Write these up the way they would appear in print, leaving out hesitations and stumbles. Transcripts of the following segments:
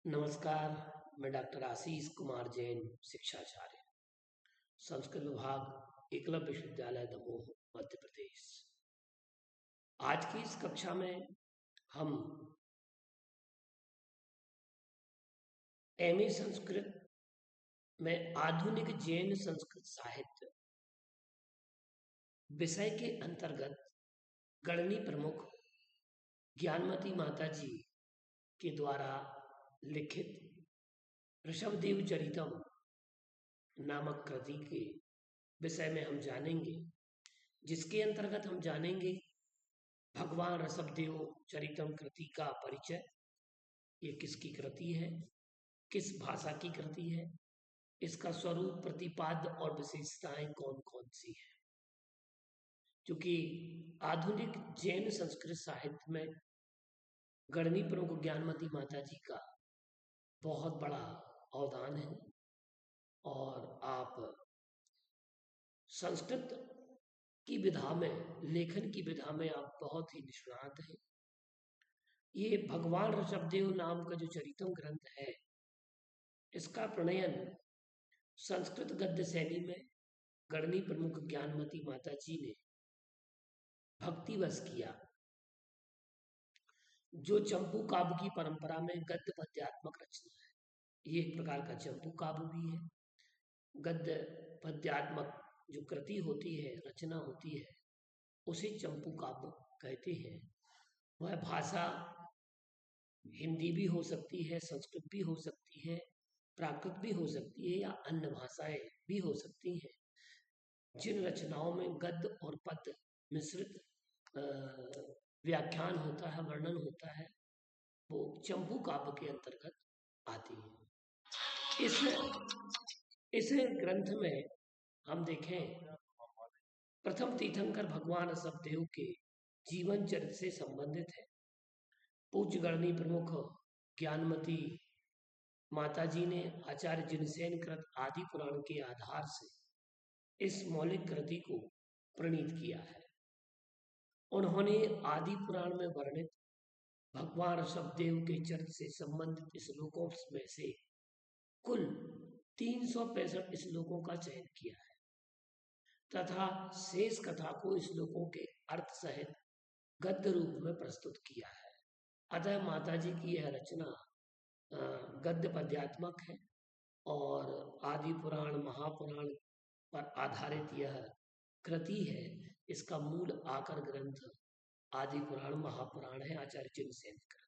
नमस्कार। मैं डॉक्टर आशीष कुमार जैन, शिक्षाचार्य, संस्कृत विभाग, एकलव्य विश्वविद्यालय दमोह, मध्य प्रदेश। आज की इस कक्षा में हम एमए संस्कृत में आधुनिक जैन संस्कृत साहित्य विषय के अंतर्गत गणनी प्रमुख ज्ञानमती माता जी के द्वारा लिखित ऋषभदेव चरितम नामक कृति के विषय में हम जानेंगे, जिसके अंतर्गत हम जानेंगे भगवान ऋषभदेव चरितम कृति का परिचय। ये किसकी कृति है, किस भाषा की कृति है, इसका स्वरूप, प्रतिपाद्य और विशेषताएं कौन कौन सी है। क्योंकि आधुनिक जैन संस्कृत साहित्य में गणनी प्रमुख ज्ञानमती माता जी का बहुत बड़ा अवदान है और आप संस्कृत की विधा में, लेखन की विधा में आप बहुत ही निष्णात हैं। ये भगवान ऋषभदेव नाम का जो चरितम ग्रंथ है, इसका प्रणयन संस्कृत गद्य शैली में गणनी प्रमुख ज्ञानमती माता जी ने भक्तिवश किया, जो चंपू काव्य की परंपरा में गद्य पद्यात्मक रचना है। ये एक प्रकार का चंपू काव्य भी है। गद्य पद्यात्मक जो कृति होती है, रचना होती है, उसे चंपू काव्य कहते हैं। वह भाषा हिंदी भी हो सकती है, संस्कृत भी हो सकती है, प्राकृत भी हो सकती है, या अन्य भाषाएं भी हो सकती हैं। जिन रचनाओं में गद्य और पद्य मिश्रित व्याख्यान होता है, वर्णन होता है, वो चंपू काव्य के अंतर्गत आती है। इस ग्रंथ में हम देखें, प्रथम तीर्थंकर भगवान ऋषभदेव के जीवन चरित्र से संबंधित है। पूज्य गणनी प्रमुख ज्ञानमती माता जी ने आचार्य जिनसेन कृत आदि पुराण के आधार से इस मौलिक कृति को प्रणीत किया है। उन्होंने आदि पुराण में वर्णित भगवान ऋषभदेव के चरित्र से संबंधित श्लोकों में से कुल 365 श्लोकों का चयन किया है तथा शेष कथा को श्लोकों के अर्थ सहित गद्य रूप में प्रस्तुत किया है। अतः माता जी की यह रचना गद्य पद्यात्मक है और आदि पुराण, महापुराण पर आधारित यह कृति है। इसका मूल आकर ग्रंथ आदि पुराण, महापुराण है, आचार्य जिनसेन कृत।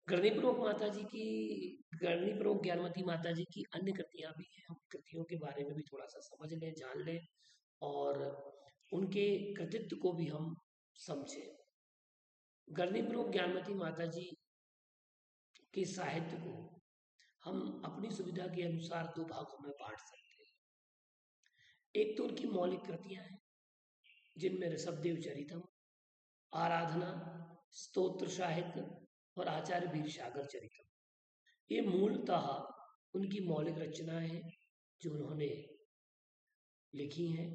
गणनी प्रमुख ज्ञानमती माता जी की अन्य कृतियां भी हैं। हम कृतियों के बारे में भी थोड़ा सा समझ लें, जान लें और उनके कृतित्व को भी हम समझें। गणनी प्रमुख ज्ञानमती माता जी के साहित्य को हम अपनी सुविधा के अनुसार दो भागों में बांट सकते हैं। एक तो उनकी मौलिक कृतियां हैं, जिनमें ऋषभदेव चरितम, आराधना, स्तोत्र साहित्य और आचार्य वीरसागर चरितम, ये मूलतः उनकी मौलिक रचनाएं हैं जो उन्होंने लिखी हैं।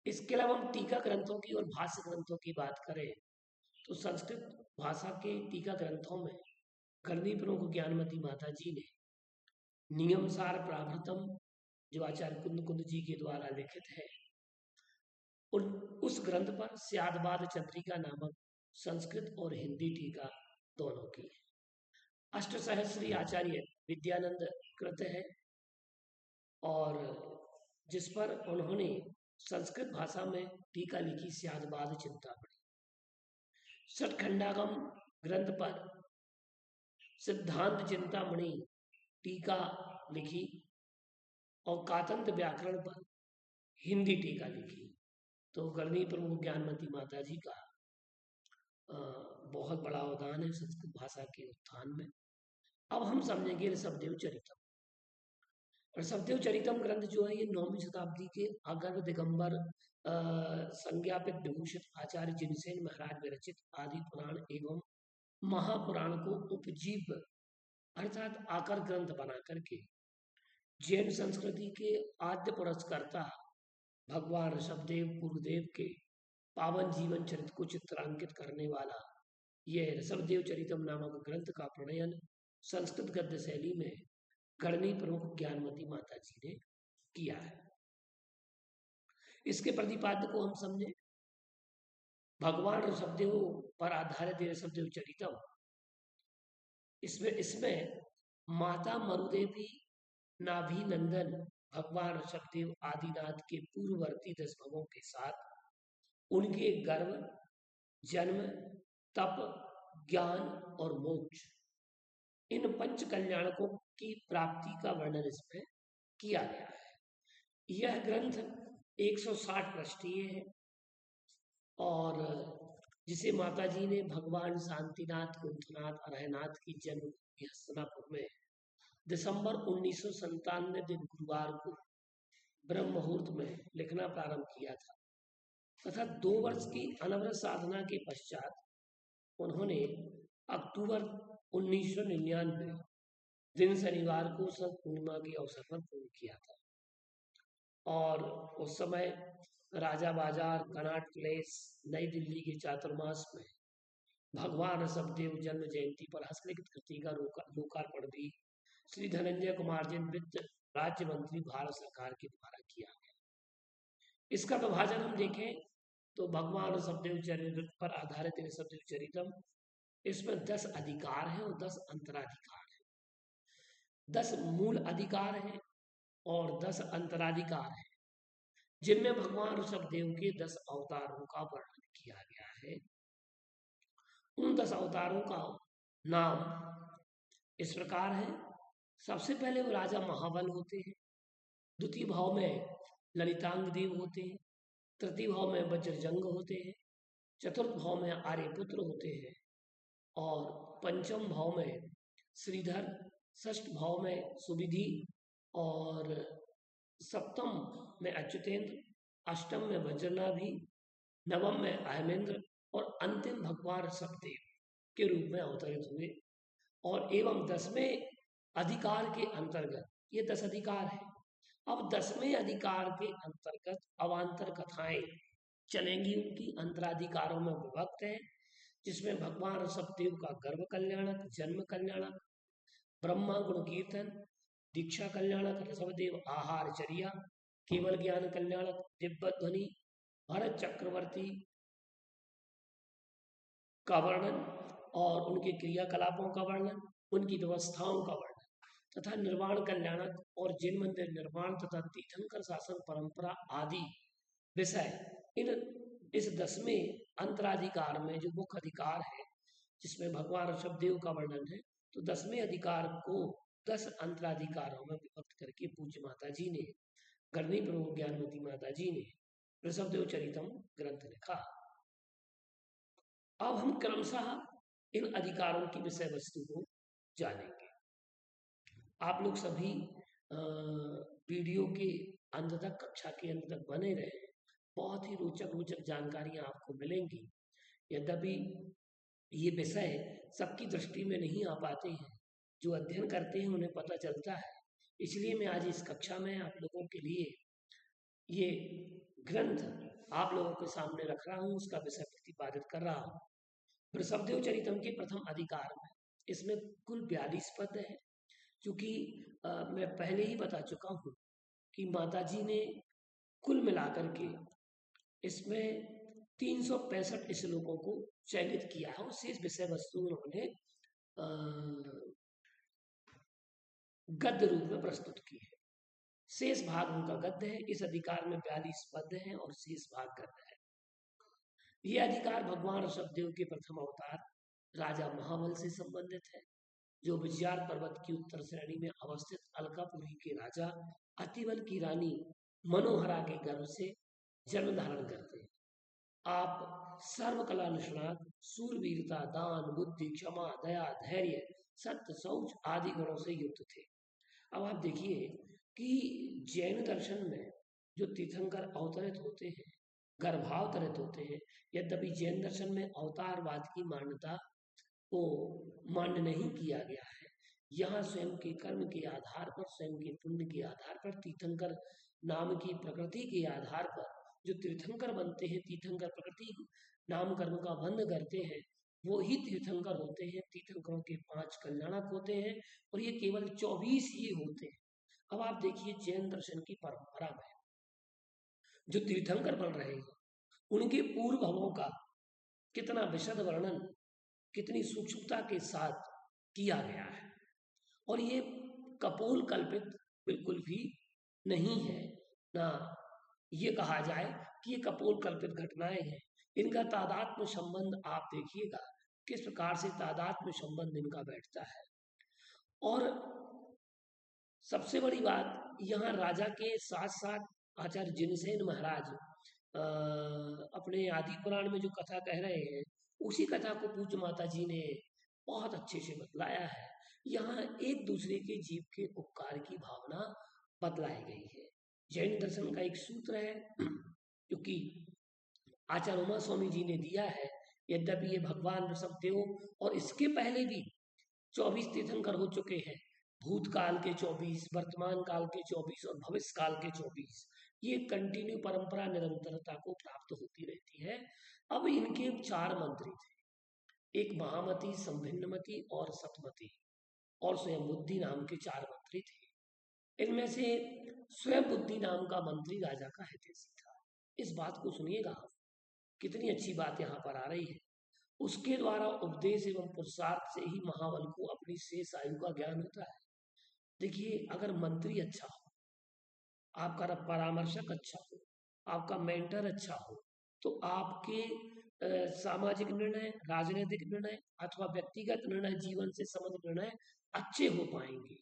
इसके अलावा हम टीका ग्रंथों की और भाष्य ग्रंथों की बात करें तो संस्कृत भाषा के टीका ग्रंथों में गणनी प्रमुख ज्ञानमती माता जी ने नियमसार प्राभृतम, जो आचार्य कुंद कुंद जी के द्वारा लिखित है, उस ग्रंथ पर स्यादबाद चंद्रिका नामक संस्कृत और हिंदी टीका दोनों की है। अष्टसहस्री आचार्य विद्यानंद कृत है और जिस पर उन्होंने संस्कृत भाषा में टीका लिखी, स्यादबाद चिंतामणि। षटखंडागम ग्रंथ पर सिद्धांत चिंतामणि टीका लिखी और कातंत व्याकरण पर हिंदी टीका लिखी। तो गणनी प्रमुख ज्ञानमती माता जी का बहुत बड़ा अवदान है संस्कृत भाषा के उत्थान में। अब हम समझेंगे ऋषभदेव चरितम। ऋषभदेव चरितम ग्रंथ जो है, ये 9वीं शताब्दी के अगर्भ दिगंबर संज्ञापित विभूषित आचार्य जिनसेन महाराज विरचित आदि पुराण एवं महापुराण को उपजीव्य अर्थात आकर ग्रंथ बना करके जैन संस्कृति के आद्य पुरस्कर्ता भगवान ऋषभदेव गुरुदेव के पावन जीवन चरित्र को चित्रांकित करने वाला यह ऋषभदेव चरितम नामक ग्रंथ का प्रणयन संस्कृत गद्य शैली में गणनी प्रमुख ज्ञानमती माता जी ने किया है। इसके प्रतिपाद्य को हम समझे, भगवान ऋषभदेव पर आधारित ऋषभदेव चरितम, इसमें माता मरुदेवी नाभि नंदन भगवान ऋषभदेव आदिनाथ के पूर्ववर्ती 10 भवों के साथ उनके गर्भ, जन्म, तप, ज्ञान और मोक्ष, इन पंच कल्याणकों की प्राप्ति का वर्णन इसमें किया गया है। यह ग्रंथ 160 पृष्ठीय है और जिसे माता जी ने भगवान शांतिनाथ कुंठनाथ अरहनाथ की जन्म हस्तिनापुर में दिसंबर 1997 दिन गुरुवार को ब्रह्म मुहूर्त में लिखना प्रारंभ किया था तथा 2 वर्ष की अनवरत साधना के पश्चात उन्होंने अक्टूबर 1999 दिन शनिवार को सब पूर्णिमा के अवसर पर पूर्ण किया था। और उस समय राजा बाजार, कनॉट प्लेस, नई दिल्ली के चातुर्मास में भगवान ऋषभदेव जन्म जयंती पर हस्तलिखित कृति का लोकार्पण भी श्री धनंजय कुमार जी वित्त राज्य मंत्री भारत सरकार के द्वारा किया गया। इसका विभाजन हम देखें तो भगवान ऋषभदेव चरित्र पर आधारित ऋषभदेव चरितम, इसमें 10 अधिकार हैं और 10 अंतराधिकार हैं। 10 मूल अधिकार हैं और 10 अंतराधिकार हैं, जिनमें भगवान ऋषभदेव के 10 अवतारों का वर्णन किया गया है। उन 10 अवतारों का नाम इस प्रकार है। सबसे पहले वो राजा महाबल होते हैं, द्वितीय भाव में ललितांग देव होते हैं, तृतीय भाव में वज्रजंग होते हैं, चतुर्थ भाव में आर्यपुत्र होते हैं और पंचम भाव में श्रीधर, षष्ठ भाव में सुविधि और सप्तम में अच्युतेंद्र, अष्टम में वज्रनाभि, नवम में अहमेंद्र और अंतिम भगवान ऋषभदेव के रूप में अवतरित हुए। और एवं 10वें अधिकार के अंतर्गत, ये 10 अधिकार है। अब 10वें अधिकार के अंतर्गत अवान्तर कथाएं चलेंगी, उनकी अंतराधिकारों में विभक्त है, जिसमें भगवान ऋषभदेव का गर्भ कल्याणक, जन्म कल्याणक, ब्रह्मा गुण कीर्तन, दीक्षा कल्याणक, ऋषभदेव आहार चर्या, केवल ज्ञान कल्याणक, दिव्य ध्वनि, भरत चक्रवर्ती का वर्णन और उनके क्रियाकलापों का वर्णन, उनकी व्यवस्थाओं का वर्णन तथा निर्वाण कल्याणक और जिन मंदिर निर्माण तथा तीर्थंकर शासन परंपरा आदि विषय इस 10वें अंतराधिकार में जो मुख्य अधिकार है, जिसमें भगवान ऋषभदेव का वर्णन है, तो 10वें अधिकार को 10 अंतराधिकारों में विभक्त करके पूज्य माता जी ने, गणनी प्रमुख ज्ञानमती माता जी ने ऋषभदेव चरितम ग्रंथ लिखा। अब हम क्रमशः इन अधिकारों की विषय वस्तु को जानेंगे। आप लोग सभी वीडियो के अंत तक, कक्षा के अंत तक बने रहे, बहुत ही रोचक जानकारियां आपको मिलेंगी। यद्यपि ये विषय सबकी दृष्टि में नहीं आ पाते हैं, जो अध्ययन करते हैं उन्हें पता चलता है, इसलिए मैं आज इस कक्षा में आप लोगों के लिए ये ग्रंथ आप लोगों के सामने रख रहा हूँ, उसका विषय प्रतिपादित कर रहा हूँ। ऋषभदेव चरितम के प्रथम अधिकार में इसमें कुल 42 पद है, क्योंकि मैं पहले ही बता चुका हूँ कि माताजी ने कुल मिलाकर के इसमें 365 श्लोकों को चयनित किया है और शेष विषय वस्तु उन्होंने गद्य रूप में प्रस्तुत की है। शेष भाग उनका गद्य है। इस अधिकार में 42 पद हैं और शेष भाग गद्य है। यह अधिकार भगवान ऋषभदेव के प्रथम अवतार राजा महाबल से संबंधित है, जो विजयार पर्वत की उत्तर श्रेणी में अवस्थित अलकापुरी के राजा अतिबल की रानी मनोहरा के गर्भ से जन्म धारण करते हैं। आप सर्वकला निष्णात, सूरवीरता, दान, बुद्धि, क्षमा, दया, धैर्य, सत्य, शौच आदि गुणों से युक्त थे। अब आप देखिए कि जैन दर्शन में जो तीर्थंकर अवतरित होते हैं, गर्भावतरित होते हैं, यद्यपि जैन दर्शन में अवतारवाद की मान्यता को मान्य नहीं किया गया है। यहाँ स्वयं के कर्म के आधार पर, स्वयं के पुण्य के आधार पर, तीर्थंकर नाम की प्रकृति के आधार पर जो तीर्थंकर बनते हैं, तीर्थंकर प्रकृति नाम कर्म का बंध करते हैं, वो ही तीर्थंकर होते हैं। तीर्थंकरों के 5 कल्याणक होते हैं और ये केवल 24 ही होते हैं। अब आप देखिए जैन दर्शन की परंपरा में जो तीर्थंकर बन रहे हैं उनके पूर्व भवों का कितना विशद वर्णन, कितनी सूक्ष्मता के साथ किया गया है। और ये कपोल कल्पित बिल्कुल भी नहीं है, ना ये कहा जाए कि ये कपोल कल्पित घटनाएं हैं। इनका तादात्म्य संबंध आप देखिएगा किस प्रकार से तादात्म्य संबंध इनका बैठता है। और सबसे बड़ी बात, यहाँ राजा के साथ साथ आचार्य जिनसेन महाराज अपने आदि पुराण में जो कथा कह रहे हैं उसी कथा को पूज्य माता जी ने बहुत अच्छे से बतलाया है। यहाँ एक दूसरे के जीव के उपकार की भावना बतलाई गई है। जैन दर्शन का एक सूत्र है क्योंकि आचार्य उमा स्वामी जी ने दिया है, यद्यपि ये भगवान ऋषभदेव और इसके पहले भी 24 तीर्थंकर हो चुके हैं, भूतकाल के 24, वर्तमान काल के 24 और भविष्य काल के 24, ये कंटिन्यू परंपरा निरंतरता को प्राप्त होती रहती है। अब इनके 4 मंत्री थे, एक महामती, संभिन्नमती और सतमती और स्वयं बुद्धि नाम के 4 मंत्री थे। इनमें से स्वयं बुद्धि नाम का मंत्री राजा का हितैषी था। इस बात को सुनिएगा, कितनी अच्छी बात यहाँ पर आ रही है। उसके द्वारा उपदेश एवं पुरुषार्थ से ही महाबल को अपनी शेष आयु का ज्ञान होता है। देखिए, अगर मंत्री अच्छा हो, आपका परामर्शक अच्छा हो, आपका मेंटर अच्छा हो, तो आपके सामाजिक निर्णय, राजनीतिक निर्णय अथवा व्यक्तिगत निर्णय, जीवन से संबंधित निर्णय अच्छे हो पाएंगे।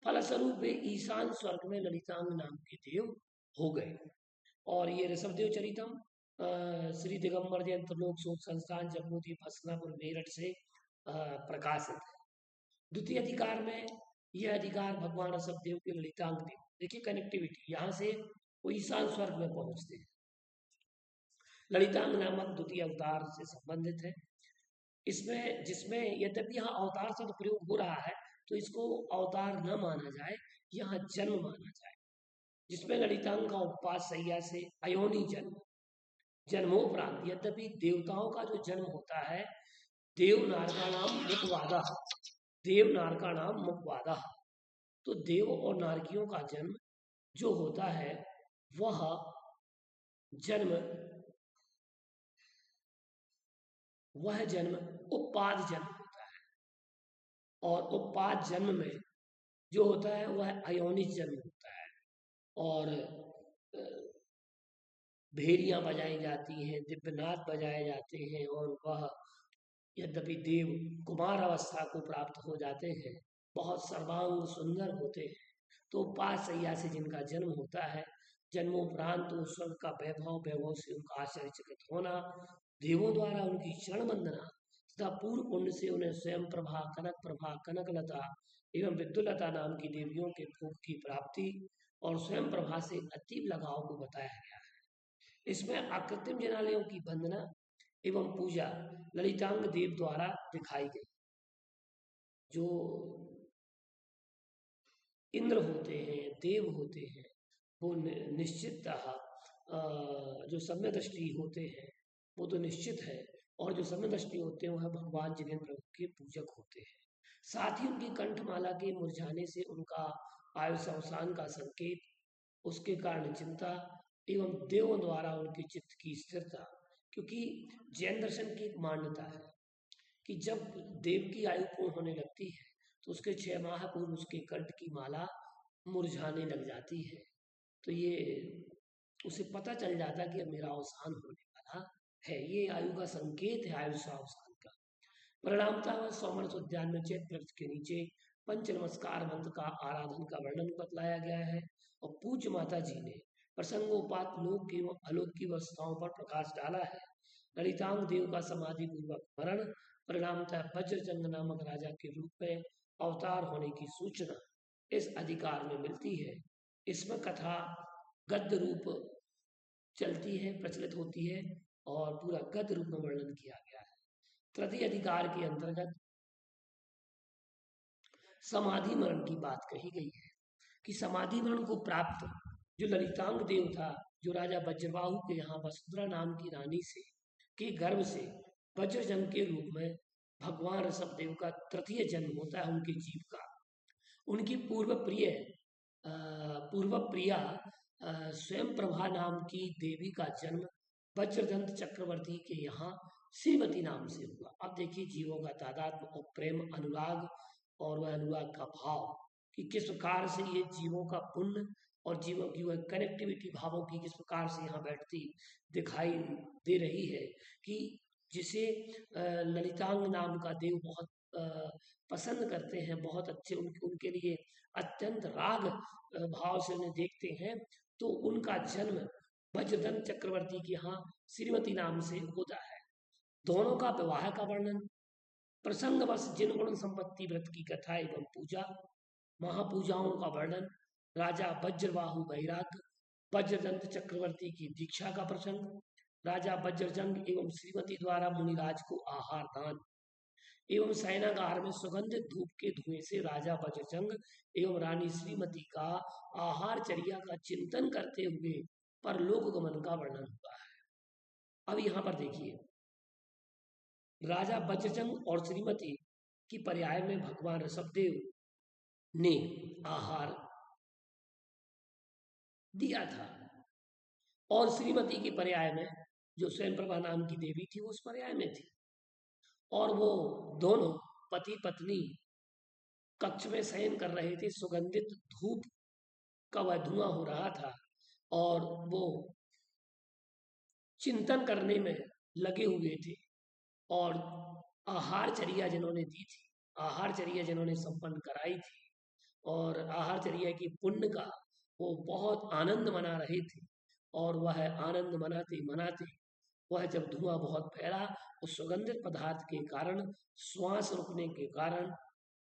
फलस्वरूप वे ईशान स्वर्ग में ललितांग नाम के देव हो गए। और ये ऋषभदेव चरितम श्री दिगंबर जयंत लोक शोध संस्थान जम्मूदी फसलापुर मेरठ से प्रकाशित है। द्वितीय अधिकार में यह अधिकार भगवान ऋषभदेव के ललितांग देव, देखिए कनेक्टिविटी, यहाँ से वो ईशान स्वर्ग में पहुंचते हैं। ललितांग नामक द्वितीय अवतार से संबंधित है। इसमें जिसमें यद्यपि यहाँ अवतार शब्द प्रयोग हो रहा है तो इसको अवतार न माना जाए, यहाँ जन्म माना जाए, जिसमें ललितांग का उपवास सैया से अयोनि जन्म, जन्मोपरांत, यद्यपि देवताओं का जो जन्म होता है, देव नारका नाम मुखवादा, देव नारका नाम मुखवादा, तो देव और नारकियों का जन्म जो होता है वह जन्म उपपाद जन्म होता है। और उपपाद जन्म में जो होता है वह अयोनिज जन्म होता है। और भेरियां बजाई जाती हैं, दिव्यनाद बजाए जाते हैं और वह यद्यपि देव कुमार अवस्था को प्राप्त हो जाते हैं, बहुत सर्वांग सुंदर होते हैं। तो उपपाद सैया से जिनका जन्म होता है, जन्मोपरांत उस स्वर्ग का वैभव से उनका आश्चर्यचकित होना, देवों द्वारा उनकी चरण वंदना तथा पूर्व पुण्य से उन्हें स्वयं प्रभा, कनकलता एवं विद्युलता नाम की देवियों के भोग की प्राप्ति और स्वयं प्रभा से अतीब लगाव को बताया गया है। इसमें आकृत्रिम जनालयों की वंदना एवं पूजा ललितांग देव द्वारा दिखाई गई। जो इंद्र होते हैं, देव होते हैं, वो निश्चिततः जो सम्य दृष्टि होते हैं वो तो निश्चित है, और जो सम्य दृष्टि होते हैं वह भगवान जिनेंद्र के पूजक होते हैं। साथ ही उनकी कंठमाला के मुरझाने से उनका आयुष अवसान का संकेत, उसके कारण चिंता एवं देवों द्वारा उनके चित्त की स्थिरता। क्योंकि जैन दर्शन की एक मान्यता है कि जब देव की आयु पूर्ण होने लगती है तो उसके 6 माह पूर्व उसके कंठ की माला मुरझाने लग जाती है, तो ये उसे पता चल जाता कि अब मेरा अवसान होने वाला है। ये आयु का संकेत है, आयुष अवसान का। परिणामतः वह सोमरस उद्यान में चैत्र वृक्ष के नीचे पंच नमस्कार मंत्र का आराधन का वर्णन बतलाया गया है। और पूज्य माता जी ने प्रसंगोपात लोक एवं अलौकिक की अवस्थाओं पर प्रकाश डाला है। ललितांग देव का समाधि पूर्वक मरण, परिणामतः वज्रचंद नामक राजा के रूप में अवतार होने की सूचना इस अधिकार में मिलती है। इसमें कथा गद्य रूप चलती है, प्रचलित होती है और पूरा गद्य रूप में वर्णन किया गया है। तृतीय अधिकार के अंतर्गत समाधि मरण की बात कही गई है कि समाधि मरण को प्राप्त जो ललितांग देव था, जो राजा वज्रबाहु के यहाँ वसुंधरा नाम की रानी से के गर्भ से वज्रजंग के रूप में भगवान ऋषभदेव का तृतीय जन्म होता है उनके जीव का। उनकी पूर्व प्रिया स्वयं प्रभा नाम की देवी का जन्म वज्रदंत चक्रवर्ती के यहाँ श्रीमती नाम से हुआ। अब देखिए जीवों का तादात्म्य और प्रेम अनुराग, और वह अनुराग का भाव कि किस प्रकार से ये जीवों का पुण्य और जीवों की वह कनेक्टिविटी भावों की किस प्रकार से यहाँ बैठती दिखाई दे रही है कि जिसे ललितांग नाम का देव बहुत पसंद करते हैं, बहुत अच्छे उनके लिए अत्यंत राग भाव से उन्हें देखते हैं, तो उनका जन्म वज्रदंत चक्रवर्ती के यहाँ श्रीमती नाम से होता है। दोनों का विवाह का वर्णन, प्रसंगवश जिन गुण संपत्ति व्रत की कथा एवं पूजा, महापूजाओं का वर्णन, राजा वज्रबाहु वैराग्य, वज्रदंत चक्रवर्ती की दीक्षा का प्रसंग, राजा वज्रजंग एवं श्रीमती द्वारा मुनिराज को आहार दान एवं शयनागार में सुगंधित धूप के धुएं से राजा वज्रजंग एवं रानी श्रीमती का आहारचर्या का चिंतन करते हुए परलोक गमन का वर्णन हुआ है। अब यहाँ पर देखिए, राजा वज्रजंग और श्रीमती की पर्याय में भगवान ऋषभदेव ने आहार दिया था, और श्रीमती की पर्याय में जो स्वयं प्रभा नाम की देवी थी वो उस पर्याय में थी, और वो दोनों पति पत्नी कक्ष में शयन कर रहे थे। सुगंधित धूप का वह धुआं हो रहा था और वो चिंतन करने में लगे हुए थे, और आहारचर्या जिन्होंने दी थी, आहारचर्या जिन्होंने संपन्न कराई थी, और आहारचर्या की पुण्य का वो बहुत आनंद मना रहे थे, और वह आनंद मनाते मनाते वह जब धुआं बहुत फैला, उस सुगंधित पदार्थ के कारण श्वास रुकने के कारण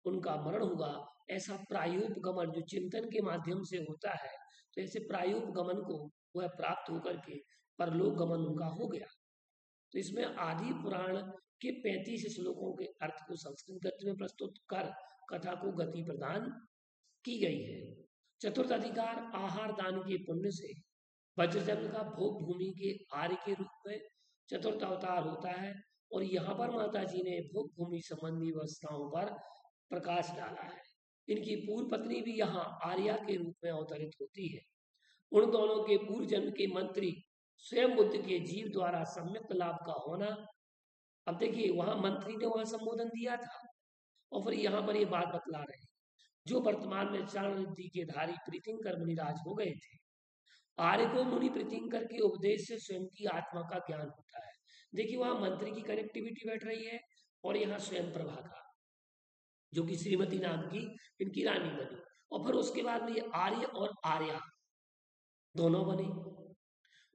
उनका मरण हुआ। ऐसा प्रायोपगमन जो चिंतन के माध्यम से होता है, तो ऐसे प्रायोपगमन को वह प्राप्त होकर के परलोक गमन उनका हो गया। तो इसमें आदि पुराण के 35 श्लोकों के अर्थ को संस्कृत गति में प्रस्तुत कर कथा को गति प्रदान की गई है। चतुर्थ अधिकार आहार दान के पुण्य से वज्रजंग का भोग भूमि के आर्य के रूप में चतुर्थ अवतार होता है, और यहाँ पर माता जी ने भोग भूमि संबंधी व्यवस्थाओं पर प्रकाश डाला है। इनकी पूर्व पत्नी भी यहाँ आर्या के रूप में अवतरित होती है। उन दोनों के पूर्व जन्म के मंत्री स्वयं बुद्ध के जीव द्वारा सम्यक लाभ का होना। अब देखिए वहां मंत्री ने वहां संबोधन दिया था, और फिर यहाँ पर ये बात बतला रहे हैं जो वर्तमान में चाणक्य के धारी प्रीतिंकर मुनिराज हो गए थे। आर्य को मुनि प्रीतिंकर के उपदेश से स्वयं की आत्मा का ज्ञान होता है। देखिए वहां मंत्री की कनेक्टिविटी बैठ रही है, और यहाँ स्वयं प्रभा का, जो कि श्रीमती नाम की इनकी रानी बनी, और फिर उसके बाद में ये आर्य और आर्या दोनों बने।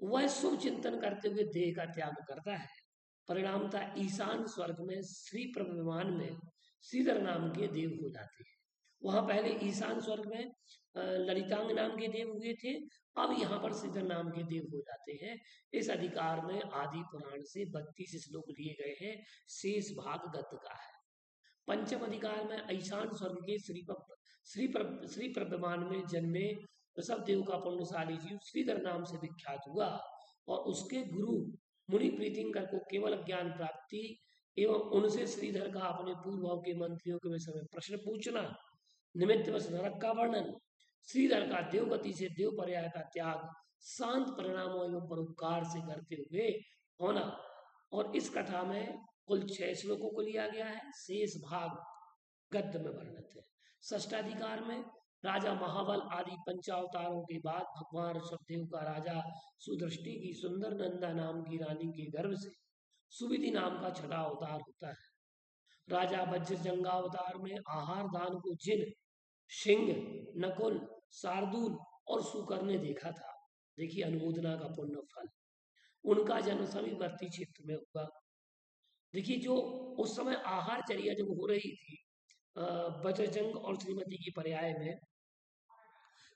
वह शुभ चिंतन करते हुए देह का त्याग करता है। परिणामतः ईशान स्वर्ग में श्री प्रविमान में श्रीधर नाम के देव हो जाते हैं। वहां पहले ईशान स्वर्ग में ललितांग नाम के देव हुए थे, अब यहाँ पर श्रीधर नाम के देव हो जाते हैं। इस अधिकार में आदि पुराण से 32 श्लोक लिए गए हैं, शेष भाग गद्य का है। पंचम अधिकार में ईशान स्वर्ग के श्री प्रविमान में जन्मे ऋषभदेव का पुण्यशाली जीव श्रीधर नाम से विख्यात हुआ, और उसके गुरु मुनि प्रीतिंकर को केवल ज्ञान प्राप्ति एवं उनसे श्रीधर का अपने पूर्व के मंत्रियों के विषय में प्रश्न पूछना, निमित्त वश नरक का वर्णन, श्रीधर का देवगति से देव पर्याय का त्याग शांत परिणामों एवं परोपकार से करते हुए होना। और इस कथा में कुल 6 श्लोकों को लिया गया है, शेष भाग गद्य में वर्णित है। षष्ठाधिकार में राजा महाबल आदि पंचावतारों के बाद भगवान ऋषभदेव का राजा सुदृष्टि की सुंदर नंदा नाम की रानी के गर्भ से सुविधि नाम का छठा अवतार होता है। राजा वज्रजंगावतार में आहार दान को जिन सिंह, नकुल, शार्दूल और शुकर ने देखा था, देखिए अनुमोदना का पुण्य फल, उनका जन्म समीपवर्ती क्षेत्र में हुआ। देखिए जो उस समय आहारचर्या जब हो रही थी वज्रजंग और श्रीमती की पर्याय में,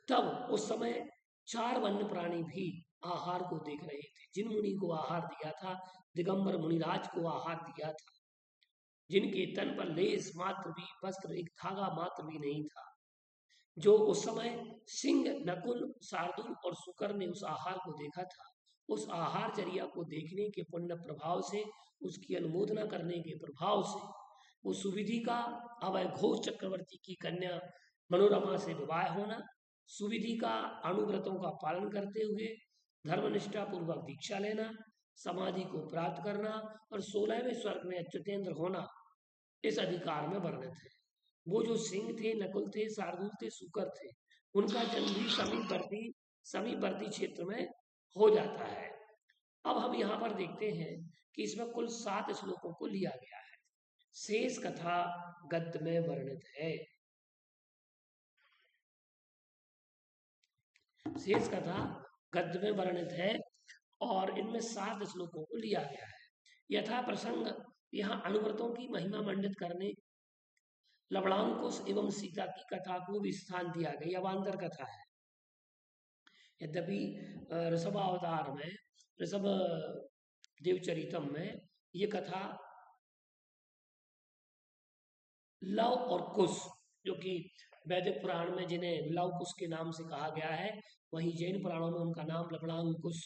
तब उस समय 4 वन्य प्राणी भी आहार को देख रहे थे। जिन मुनि को आहार दिया था, दिगंबर मुनिराज को आहार दिया था, जिनके तन पर लेस मात्र भी, वस्त्र एक धागा मात्र भी नहीं था, जो उस समय सिंह, नकुल, शार्दुल और शुकर ने उस आहार को देखा था, उस आहारचर्या को देखने के पुण्य प्रभाव से, उसकी अनुमोदना करने के प्रभाव से वो सुविधि का अभय घोष चक्रवर्ती की कन्या मनोरमा से विवाह होना, सुविधि का अणुव्रतों का पालन करते हुए धर्मनिष्ठा पूर्वक दीक्षा लेना, समाधि को प्राप्त करना और 16वें स्वर्ग में अच्युतेंद्र होना इस अधिकार में वर्णित है। वो जो सिंह थे, नकुल थे, शार्दूल थे, सूकर थे, उनका जन्म भी समीपवर्ती क्षेत्र में हो जाता है। अब हम यहाँ पर देखते हैं कि इसमें कुल 7 श्लोकों को लिया गया है। शेष कथा गद्य में वर्णित है। शेष कथा गद्य में वर्णित है और इनमें 7 श्लोकों को लिया गया है। यथा प्रसंग यहाँ अणुव्रतों की महिमा मंडित करने लवणांकुश एवं सीता की कथा को भी स्थान दिया गया। अवान्तर कथा है। यद्यपि ऋषभावतार में, ऋषभ देवचरितम में ये कथा लव और कुश, जो कि वैदिक पुराण में जिन्हें लव कुश के नाम से कहा गया है, वहीं जैन पुराणों में उनका नाम लवणांकुश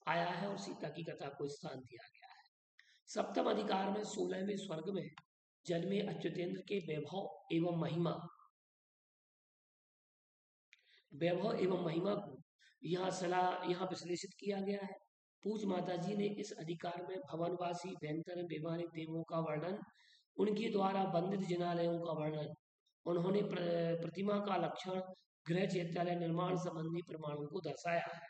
आया है और सीता की कथा को स्थान दिया गया है। सप्तम अधिकार में 16वें स्वर्ग में जन्मे अच्युतेंद्र के वैभव एवं महिमा को यहाँ विश्लेषित किया गया है। पूज माता जी ने इस अधिकार में भवनवासी भयंकर वैमानिक देवों का वर्णन, उनके द्वारा बंदित जिनालयों का वर्णन, उन्होंने प्रतिमा का लक्षण, गृह चैत्यालय निर्माण संबंधी प्रमाणों को दर्शाया है।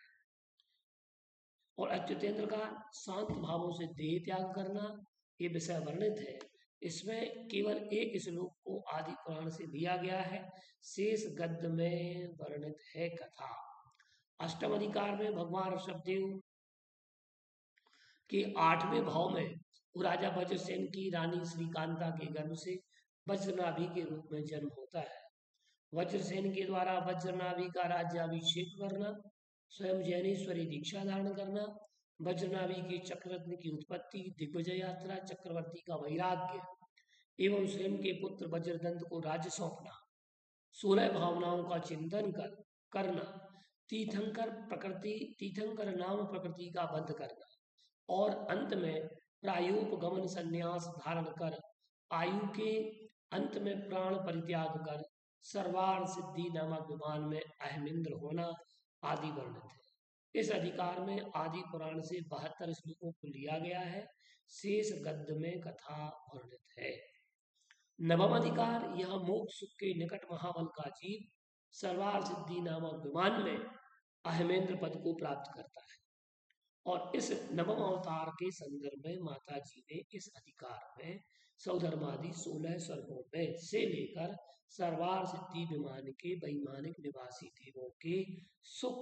और अच्युतेंद्र का शांत भावों से देह त्याग करना ये विषय वर्णित है। इसमें केवल एक श्लोक को आदि पुराण से लिया गया है। शेष गद्य में वर्णित है कथा। अष्टम अधिकार में भगवान ऋषभदेव के 8वें भाव में राजा वज्रसेन की रानी श्रीकांता के गर्भ से वज्रनाभि के रूप में जन्म होता है। वज्रसेन के द्वारा वज्रनाभि का राज्याभिषेक करना, स्वयं जैनेश्वरी दीक्षा धारण करना, वज्रनाभि के चक्ररत्न की उत्पत्ति, दिग्विजय यात्रा, चक्रवर्ती का वैराग्य एवं स्वयं के पुत्र वज्रदंत को राज्य सौंपना, 16 भावनाओं का चिंतन करना, तीर्थंकर नाम प्रकृति का वध करना और अंत में प्रायोपगमन संन्यास धारण कर आयु के अंत में प्राण परित्याग कर सर्वार्थ सिद्धि नामक विमान में अहमिंद्र होना आदि वर्णित है। इस अधिकार में आदि पुराण से 72 श्लोकों को लिया गया है। शेष गद्य में कथा वर्णित है। नवम अधिकार यह मोक्ष सुख के निकट महाबल का जीव सर्वार्थ सिद्धि नामक विमान में अहमेंद्र पद को प्राप्त करता है। और इस नवम अवतार के संदर्भ में माता जी ने इस अधिकार में सौधर्मादि 16 स्वर्गों में से लेकर सर्वार्थ सिद्धि विमान के वैमानिक निवासी देवों के सुख,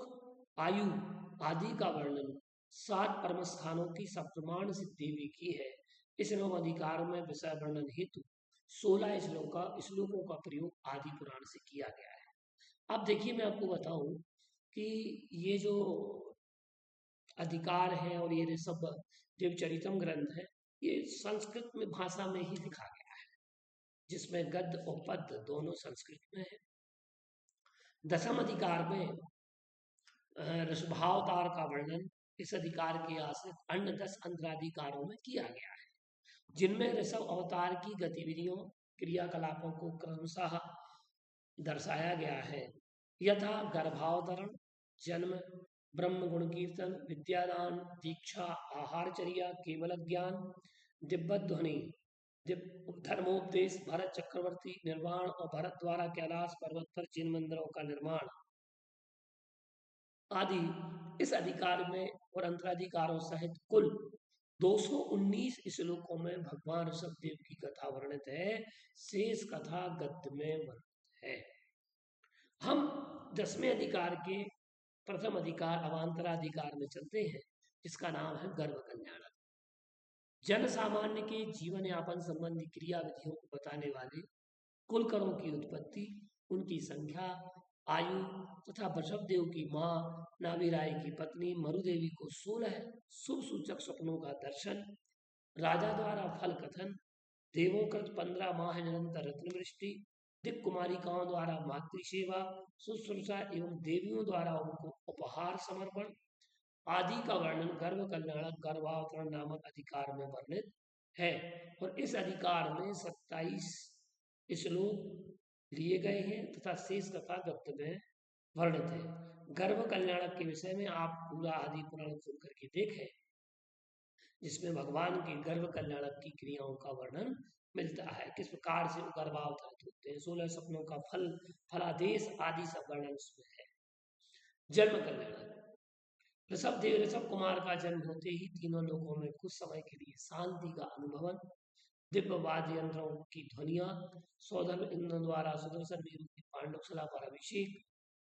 आयु आदि का वर्णन 7 परम स्थानों की सप्तमाण सिद्ध देवी की है। इस नवम अधिकार में विषय वर्णन हेतु 16 श्लोकों का प्रयोग आदि पुराण से किया गया है। अब देखिए, मैं आपको बताऊं कि ये जो अधिकार है और ये ऋषभ देवचरितम ग्रंथ है, ये संस्कृत में भाषा में ही लिखा गया है, जिसमें गद्य और पद्य दोनों संस्कृत में है। दसम अधिकार में ऋषभावतार का वर्णन इस अधिकार के आश्रित अन्य 10 अंतराधिकारों में किया गया है, जिनमें ऋषभ अवतार की गतिविधियों, क्रियाकलापों को क्रमशः दर्शाया गया है। यथा गर्भावतरण, जन्म, ब्रह्म गुण कीर्तन, विद्यादान, दीक्षा, आहारचर्या, केवल ज्ञान, दिव्य ध्वनि, धर्मोपदेश, भरत चक्रवर्ती, निर्वाण और भरत द्वारा कैलाश पर्वत पर जिन मंदिरों का निर्माण आदि इस अधिकार में और अंतराधिकारों सहित कुल 219 श्लोकों में भगवान ऋषभदेव की कथा वर्णित है। शेष कथा गद्य में वर्णित है। हम 10वें अधिकार के प्रथम अधिकार अवांतराधिकार में चलते हैं, जिसका नाम है गर्भ कल्याण। जन सामान्य के जीवन यापन संबंधी क्रिया विधियों को बताने वाले कुलकरों की उत्पत्ति, उनकी संख्या, आयु तथा वृषभदेव की मां नाभिराय की पत्नी मरुदेवी को 16 शुभ सूचक स्वप्नों का दर्शन, राजा द्वारा फल कथन, देवोकृत 15 माह निरंतर रत्न वृष्टि, दिक् कुमारिकाओं द्वारा मातृ सेवा, शुश्रूषा एवं देवियों द्वारा उनको उपहार समर्पण आदि का वर्णन गर्भ कल्याण गर्भावतरण नामक अधिकार में वर्णित है। और इस अधिकार में 27 श्लोक लिए गए हैं तथा शेष कथा गद्य में वर्णित है। गर्भ कल्याणक के विषय में आप पूरा आदि पुराण खोल करके देखें, जिसमें भगवान के गर्भ कल्याणक की क्रियाओं का वर्णन मिलता है, किस प्रकार से गर्भावतरित होते हैं, 16 सपनों का फल, फलादेश आदि सब वर्णन उसमें है। जन्म कल्याण, ऋषभ देव ऋषभ कुमार का जन्म होते ही तीनों लोगों में कुछ समय के लिए शांति का अनुभवन, दिव्य वाद्य यंत्रों की ध्वनिया, सौधर्म इंद्र द्वारा सुदर्शन वीर की पांडुशिला पर अभिषेक,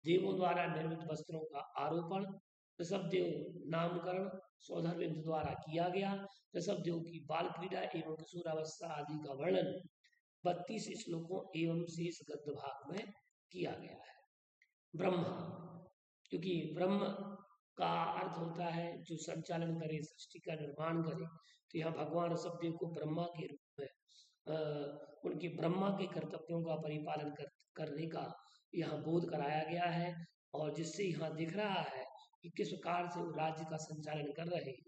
देवों द्वारा निर्मित वस्त्रों का आरोपण, ऋषभदेव नामकरण सौधर्म इंद्र द्वारा किया गया, ऋषभदेव की बाल क्रीड़ा एवं किशोरावस्था आदि का वर्णन 32 श्लोकों एवं शेष गद्य भाग में किया गया है। ब्रह्मा, क्योंकि ब्रह्म का अर्थ होता है जो संचालन करे, सृष्टि का निर्माण करे, तो यहाँ भगवान ऋषभदेव को ब्रह्मा के रूप में उनके ब्रह्मा के कर्तव्यों का परिपालन करने का यहाँ बोध कराया गया है। और जिससे यहाँ दिख रहा है कि किस प्रकार से वो राज्य का संचालन कर रहे हैं।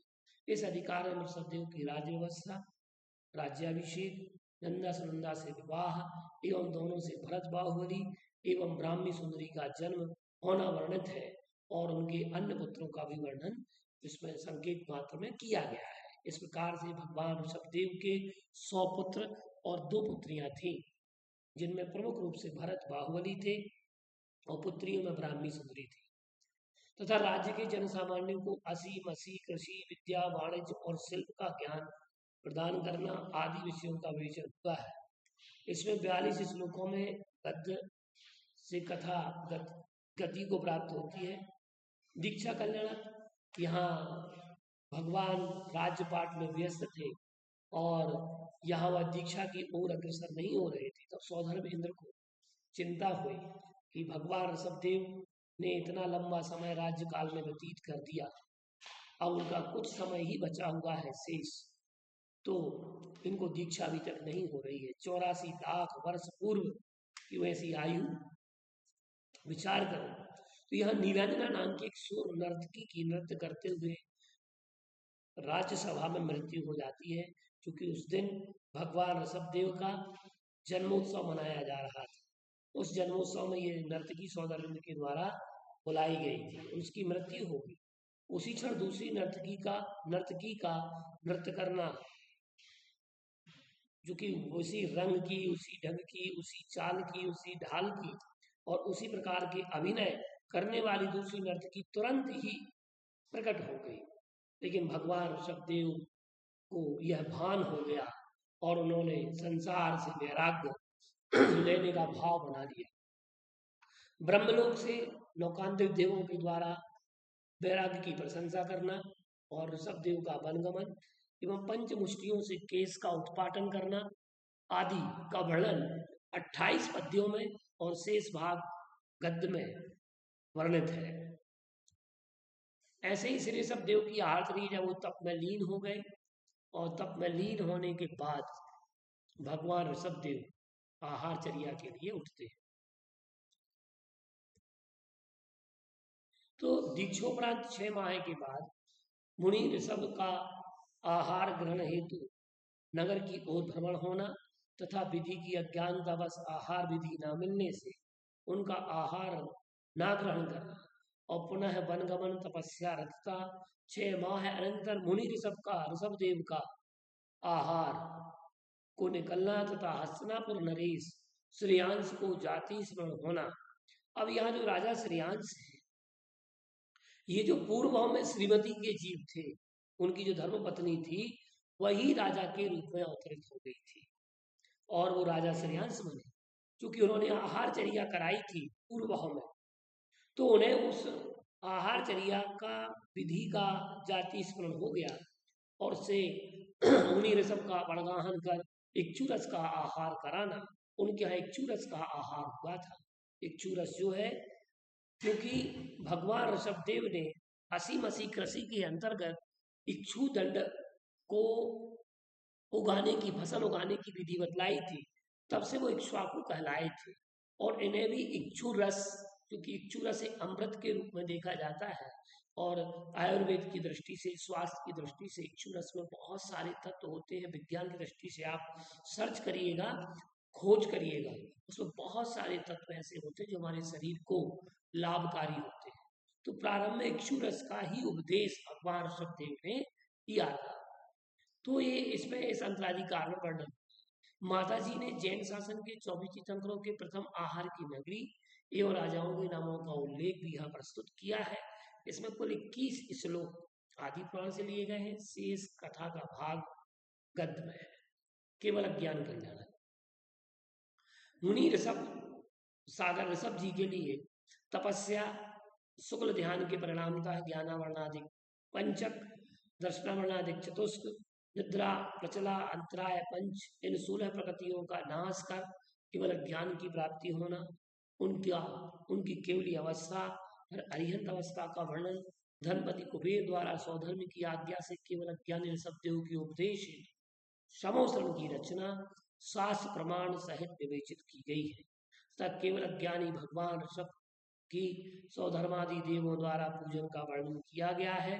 इस अधिकार में ऋषभदेव की राज्य व्यवस्था, राज्याभिषेक, नंदा सुनंदा से विवाह एवं दोनों से भरत बाहुबली एवं ब्राह्मी सुंदरी का जन्म होना वर्णित है। और उनके अन्य पुत्रों का भी वर्णन इसमें संकेत मात्र में किया गया है। इस प्रकार से भगवान ऋषभदेव के 100 पुत्र और 2 पुत्रियां थीं, जिनमें प्रमुख रूप से भरत बाहुबली थे और पुत्रियों में ब्राह्मी सुंदरी थी। तथा राज्य के जनसामान्यों को असी मसी कृषि विद्या वाणिज्य और शिल्प का ज्ञान प्रदान करना आदि विषयों का विवेचन हुआ है। इसमें 42 श्लोकों में गद्य से कथा गति को प्राप्त होती है। दीक्षा कल्याण, यहाँ भगवान राज्य पाठ में व्यस्त थे और यहाँ वह दीक्षा की ओर अग्रसर नहीं हो रहे थे। तब सौधर्म इंद्र को चिंता हुई कि भगवान ऋषभदेव ने इतना लंबा समय राज्य काल में व्यतीत कर दिया, अब उनका कुछ समय ही बचा हुआ है शेष, तो इनको दीक्षा अभी तक नहीं हो रही है। 84 लाख वर्ष पूर्व की वैसी आयु विचार करो। तो यहाँ नीलांजना नाम की एक सूर नर्तकी की नृत्य करते हुए राज्यसभा में मृत्यु हो जाती है, क्योंकि उस दिन भगवान ऋषभदेव का जन्मोत्सव मनाया जा रहा था। उस जन्मोत्सव में ये नर्तकी सौधर्म के द्वारा बुलाई गई थी, उसकी मृत्यु हो गई। उसी क्षण दूसरी नर्तकी का नृत्य करना, जो कि उसी रंग की, उसी ढंग की, उसी चाल की, उसी ढाल की और उसी प्रकार के अभिनय करने वाली दूसरी नर्तकी तुरंत ही प्रकट हो गई। लेकिन भगवान ऋषभदेव को यह भान हो गया और उन्होंने संसार से वैराग्य लेने का भाव बना लिया। ब्रह्मलोक से लोकांतरित देवों के द्वारा वैराग्य की प्रशंसा करना और ऋषभदेव का वनगमन एवं पंचमुष्टियों से केस का उत्पाटन करना आदि का वर्णन 28 पद्यों में और शेष भाग गद्य में वर्णित है। ऐसे ही श्री ऋषभदेव की आरती जब वो तप में लीन हो गए और तप में लीन होने के बाद भगवान ऋषभदेव आहारचर्या के लिए उठते हैं। तो दीक्षोपरांत 6 माह के बाद मुनि ऋषभ का आहार ग्रहण हेतु नगर की ओर भ्रमण होना तथा विधि की अज्ञानतावश आहार विधि न मिलने से उनका आहार न ग्रहण करना और पुनः वनगमन तपस्या रतता 6 माह अनंतर मुनि ऋषभदेव का आहार को निकलना तथा हस्तिनापुर नरेश श्रेयांश को जाति स्मरण होना। अब यहाँ जो राजा श्रेयांश है, ये जो पूर्व में श्रीमती के जीव थे, उनकी जो धर्म पत्नी थी वही राजा के रूप में अवतरित हो गई थी और वो राजा श्रेयांश बने, क्योंकि उन्होंने आहारचर्या कराई थी पूर्व में, तो उन्हें उस आहारचर्या का विधि का जाति स्मरण हो गया और से मुनि ऋषभ का बड़गाहन कर इक्षुरस का आहार कराना। उनके यहाँ इक्षुरस का आहार हुआ था। इक्षुरस जो है, क्योंकि भगवान ऋषभदेव ने असी मसी कृषि के अंतर्गत इक्षु दंड को उगाने की, फसल उगाने की विधि बतलाई थी, तब से वो इक्ष्वाकु कहलाए थे। और इन्हें भी इक्षु रस, क्योंकि इक्षु रस एक अमृत के रूप में देखा जाता है, और आयुर्वेद की दृष्टि से, स्वास्थ्य की दृष्टि से इक्षुरस में बहुत सारे तत्व होते हैं। विज्ञान की दृष्टि से आप सर्च करिएगा, खोज करिएगा, उसमें बहुत सारे तत्व ऐसे होते हैं जो हमारे शरीर को लाभकारी होते हैं। तो प्रारंभ में इक्षुरस का ही उपदेश भगवान ऋषभदेव ने किया था। तो ये इसमें इस अंतराधिकार में वर्णन, माता जी ने जैन शासन के 24 तीर्थंकरों के प्रथम आहार की नगरी एवं राजाओं के नामों का उल्लेख भी यहाँ प्रस्तुत किया है। इसमें कुल 21 श्लोक आदि पुराण से लिए गए हैं। शेष कथा का भाग गद्य में है, केवल ज्ञान कल्याण। मुनि ऋषभ सागर ऋषभ जी के लिए तपस्या शुक्ल ध्यान के परिणामतः ज्ञानावर्णाधिक पंचक, दर्शनावर्णाधिक चतुष्क, निद्रा प्रचला अंतराय पंच, इन 16 प्रकृतियों का नाश कर केवल ज्ञान की प्राप्ति होना, उनकी केवली अवस्था और अरिहंत अवस्था का वर्णन, धनपति कुबेर द्वारा स्वधर्म की आज्ञा से केवल ज्ञानी ऋषभदेव की उपदेश समोसरण की रचना शास्त्र प्रमाण सहित विवेचित की गई है। तब केवल ज्ञानी भगवान ऋषभ की स्वधर्मादि देवों द्वारा पूजन का वर्णन किया गया है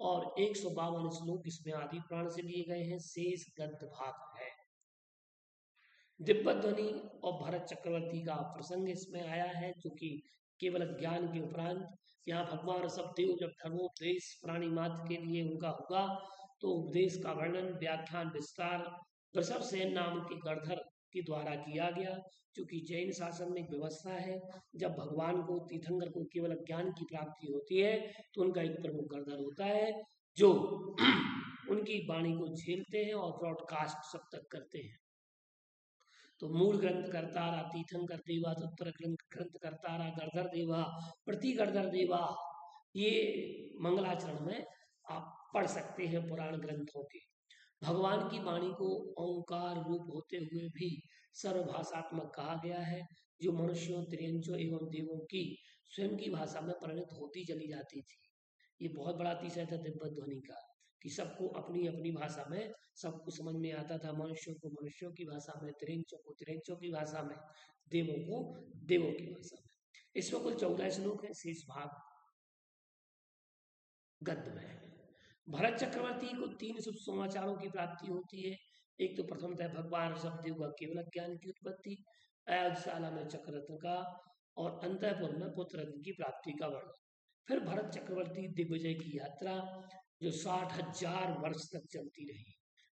और 152 श्लोक इसमें आदि पुराण से लिए गए हैं। शेष गद्य भाग है। दिव्य ध्वनि और भरत चक्रवर्ती का प्रसंग इसमें आया है, क्योंकि केवल ज्ञान के उपरांत यहाँ भगवान ऋषभदेव जब धर्मोपदेश प्राणी मात्र के लिए उनका होगा तो उपदेश का वर्णन, व्याख्यान, विस्तार वृषभ सेन नाम के गणधर के द्वारा किया गया। क्योंकि जैन शासन में एक व्यवस्था है, जब भगवान को, तीर्थंकर को केवल ज्ञान की प्राप्ति होती है तो उनका एक प्रमुख गणधर होता है जो उनकी वाणी को झेलते हैं और ब्रॉडकास्ट सब तक करते हैं। तो मूल ग्रंथ कर्तारा तीर्थंकर देवा, उत्तर ग्रंथ कर्तारा गणधर देवा, प्रति गणधर देवा, ये मंगलाचरण में आप पढ़ सकते हैं पुराण ग्रंथों के। भगवान की वाणी को ओंकार रूप होते हुए भी सर्वभाषात्मक कहा गया है, जो मनुष्यों, त्रियंचों एवं देवों की स्वयं की भाषा में परिणत होती चली जाती थी। ये बहुत बड़ा अतिशय था दिव्य ध्वनि का, कि सबको अपनी अपनी भाषा में सबको समझ में आता था। मनुष्यों को मनुष्यों की भाषा में, त्रियंचों को त्रियंचों की भाषा में, देवों को देवों की भाषा में। इसमें कुल 14 श्लोक है, शेष भाग गद्य में है। भरत चक्रवर्ती को 3 शुभ समाचारों की प्राप्ति होती है। एक तो प्रथमतः भगवान ऋषभदेव का केवल ज्ञान की उत्पत्ति, अयोध्याशाला में चक्ररत्न का और अंतःपुर में पुत्र रत्न की प्राप्ति का वर्णन। फिर भरत चक्रवर्ती दिग्विजय की यात्रा जो 60,000 वर्ष तक चलती रही।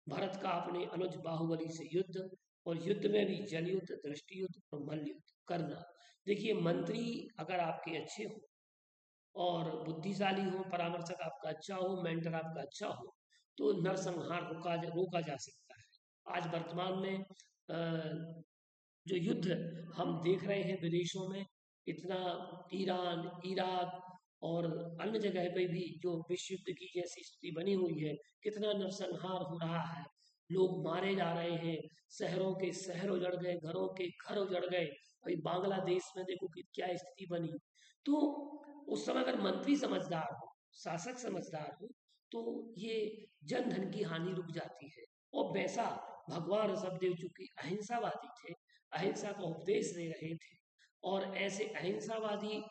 भरत का अपने अनुज बाहुबली से युद्ध, और युद्ध में भी जल युद्ध, दृष्टि युद्ध और मल्ल युद्ध करना। देखिए, मंत्री अगर आपके अच्छे हो और बुद्धिशाली हो, परामर्शक आपका अच्छा हो, मेंटर आपका अच्छा हो, तो नरसंहार रोका जा सकता है। आज वर्तमान में जो युद्ध हम देख रहे हैं विदेशों में, इतना ईरान, इराक और अन्य जगह पे भी जो विश्व युद्ध की जैसी स्थिति बनी हुई है, कितना नरसंहार हो रहा है, लोग मारे जा रहे हैं, शहरों के शहर उजड़ गए, घरों के घर उजड़ गए। अभी बांग्लादेश में देखो कि क्या स्थिति बनी। तो उस समय अगर मंत्री समझदार हो, शासक समझदार हो, तो ये जन धन की हानि रुक जाती है। और वैसा भगवान ऋषभदेव चूंकि अहिंसावादी थे, अहिंसा का उपदेश दे रहे थे, और ऐसे अहिंसावादी